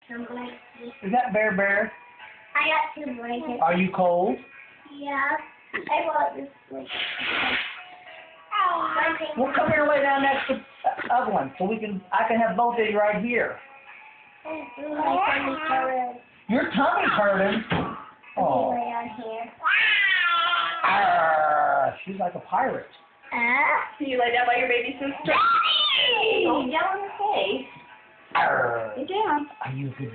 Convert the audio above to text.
Some blankets. Is that Bear? I got 2 blankets. Are you cold? Yeah. I want this blanket. Well, come here and lay down next to Evelyn so I can have both of you right here. My tummy's hurting. Your tummy's hurting. Oh. Lay on here. She's like a pirate. Can you lay down by your baby sister? Daddy! Don't yell in her face. Arr. Lay down. Are you a good